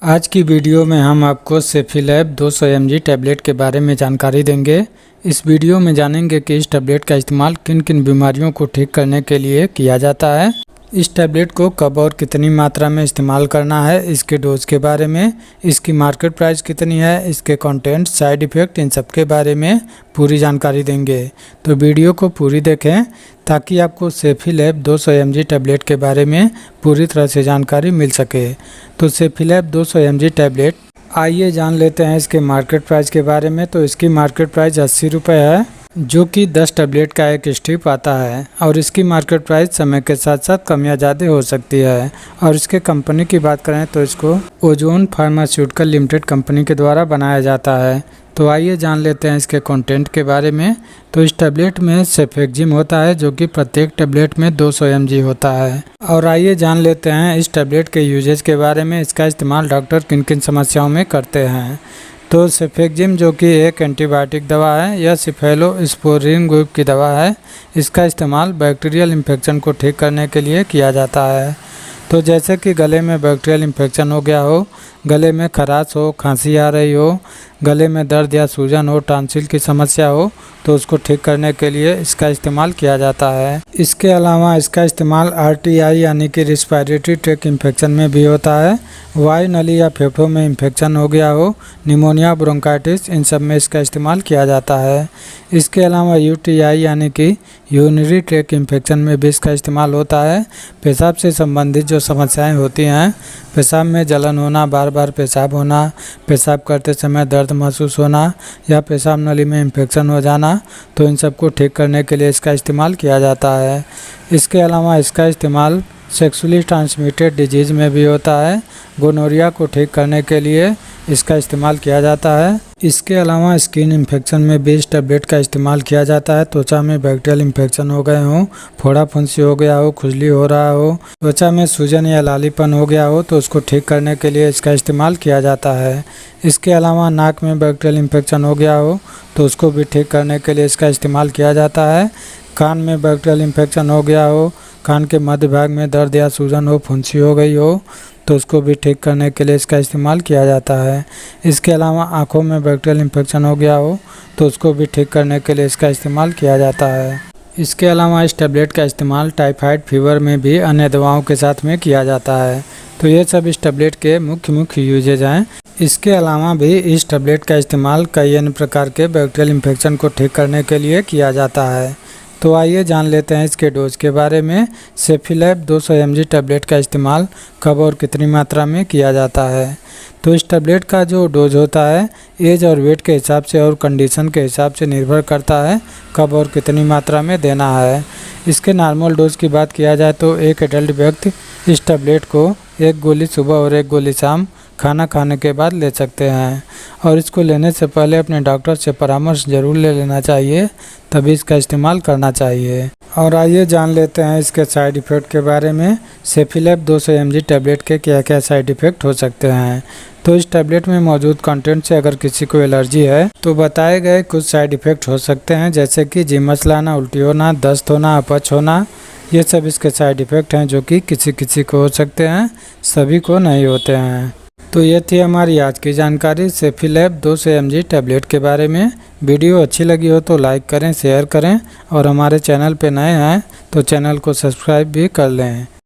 आज की वीडियो में हम आपको सेफीलैब 200 mg टैबलेट के बारे में जानकारी देंगे। इस वीडियो में जानेंगे कि इस टैबलेट का इस्तेमाल किन किन बीमारियों को ठीक करने के लिए किया जाता है, इस टैबलेट को कब और कितनी मात्रा में इस्तेमाल करना है, इसके डोज के बारे में, इसकी मार्केट प्राइस कितनी है, इसके कंटेंट, साइड इफ़ेक्ट, इन सब के बारे में पूरी जानकारी देंगे। तो वीडियो को पूरी देखें ताकि आपको सेफीलैब 200 mg टैबलेट के बारे में पूरी तरह से जानकारी मिल सके। तो सेफीलैब 200 mg टैबलेट, आइए जान लेते हैं इसके मार्केट प्राइस के बारे में। तो इसकी मार्केट प्राइस 80 रुपये है, जो कि 10 टैबलेट का एक स्ट्रिप आता है और इसकी मार्केट प्राइस समय के साथ साथ कम या ज़्यादा हो सकती है। और इसके कंपनी की बात करें तो इसको ओजोन फार्मास्यूटिकल लिमिटेड कंपनी के द्वारा बनाया जाता है। तो आइए जान लेते हैं इसके कंटेंट के बारे में। तो इस टैबलेट में सेफेक्जिम होता है, जो कि प्रत्येक टैबलेट में 200 mg होता है। और आइए जान लेते हैं इस टैबलेट के यूजेज के बारे में, इसका इस्तेमाल डॉक्टर किन किन समस्याओं में करते हैं। तो सेफेक्जिम जो कि एक एंटीबायोटिक दवा है, यह सिफेलोस्पोरिन ग्रुप की दवा है। इसका इस्तेमाल बैक्टीरियल इन्फेक्शन को ठीक करने के लिए किया जाता है। तो जैसे कि गले में बैक्टीरियल इन्फेक्शन हो गया हो, गले में खराश हो, खांसी आ रही हो, गले में दर्द या सूजन हो, टॉन्सिल की समस्या हो, तो उसको ठीक करने के लिए इसका इस्तेमाल किया जाता है। इसके अलावा इसका इस्तेमाल RTI यानी कि रिस्पायरेटरी ट्रैक्ट इन्फेक्शन में भी होता है। वायु नली या फेफड़ों में इन्फेक्शन हो गया हो, निमोनिया, ब्रोंकाइटिस, इन सब में इसका इस्तेमाल किया जाता है। इसके अलावा UTI यानी कि यूरिनरी ट्रैक्ट इन्फेक्शन में भी इसका इस्तेमाल होता है। पेशाब से संबंधित जो समस्याएं होती हैं, पेशाब में जलन होना, बार बार पेशाब होना, पेशाब करते समय दर्द महसूस होना या पेशाब नली में इन्फेक्शन हो जाना, तो इन सब को ठीक करने के लिए इसका इस्तेमाल किया जाता है। इसके अलावा इसका इस्तेमाल सेक्सुअली ट्रांसमिटेड डिजीज़ में भी होता है। गोनोरिया को ठीक करने के लिए इसका इस्तेमाल किया जाता है। इसके अलावा स्किन इन्फेक्शन में भी इस टैबलेट का इस्तेमाल किया जाता है। त्वचा में बैक्टीरियल इन्फेक्शन हो गए हों, फोड़ा फुंसी हो गया हो, खुजली हो रहा हो, त्वचा में सूजन या लालीपन हो गया हो, तो उसको ठीक करने के लिए इसका इस्तेमाल किया जाता है। इसके अलावा नाक में बैक्टीरियल इन्फेक्शन हो गया हो, तो उसको भी ठीक करने के लिए इसका इस्तेमाल किया जाता है। कान में बैक्टीरियल इन्फेक्शन हो गया हो, कान के मध्य भाग में दर्द या सूजन हो, फुंसी हो गई हो, तो उसको भी ठीक करने के लिए इसका इस्तेमाल किया जाता है। इसके अलावा आँखों में बैक्टीरियल इन्फेक्शन हो गया हो, तो उसको भी ठीक करने के लिए इसका इस्तेमाल किया जाता है। इसके अलावा इस टैबलेट का इस्तेमाल टाइफाइड फीवर में भी अन्य दवाओं के साथ में किया जाता है। तो ये सब इस टैबलेट के मुख्य यूजेज हैं। इसके अलावा भी इस टैबलेट का इस्तेमाल कई अन्य प्रकार के बैक्टीरियल इन्फेक्शन को ठीक करने के लिए किया जाता है। तो आइए जान लेते हैं इसके डोज के बारे में। सेफीलैब 200 mg टैबलेट का इस्तेमाल कब और कितनी मात्रा में किया जाता है। तो इस टैबलेट का जो डोज होता है, एज और वेट के हिसाब से और कंडीशन के हिसाब से निर्भर करता है कब और कितनी मात्रा में देना है। इसके नॉर्मल डोज की बात किया जाए तो एक एडल्ट व्यक्ति इस टैबलेट को 1 गोली सुबह और 1 गोली शाम खाना खाने के बाद ले सकते हैं। और इसको लेने से पहले अपने डॉक्टर से परामर्श जरूर ले लेना चाहिए, तभी इसका इस्तेमाल करना चाहिए। और आइए जान लेते हैं इसके साइड इफ़ेक्ट के बारे में। सेफीलैब 200 mg टैबलेट के क्या क्या साइड इफ़ेक्ट हो सकते हैं। तो इस टैबलेट में मौजूद कंटेंट से अगर किसी को एलर्जी है तो बताए गए कुछ साइड इफ़ेक्ट हो सकते हैं, जैसे कि जी मचलाना, उल्टी होना, दस्त होना, अपच होना। ये सब इसके साइड इफ़ेक्ट हैं जो कि किसी किसी को हो सकते हैं, सभी को नहीं होते हैं। तो ये थी हमारी आज की जानकारी सेफीलैब 200 mg टैबलेट के बारे में। वीडियो अच्छी लगी हो तो लाइक करें, शेयर करें और हमारे चैनल पे नए हैं तो चैनल को सब्सक्राइब भी कर लें।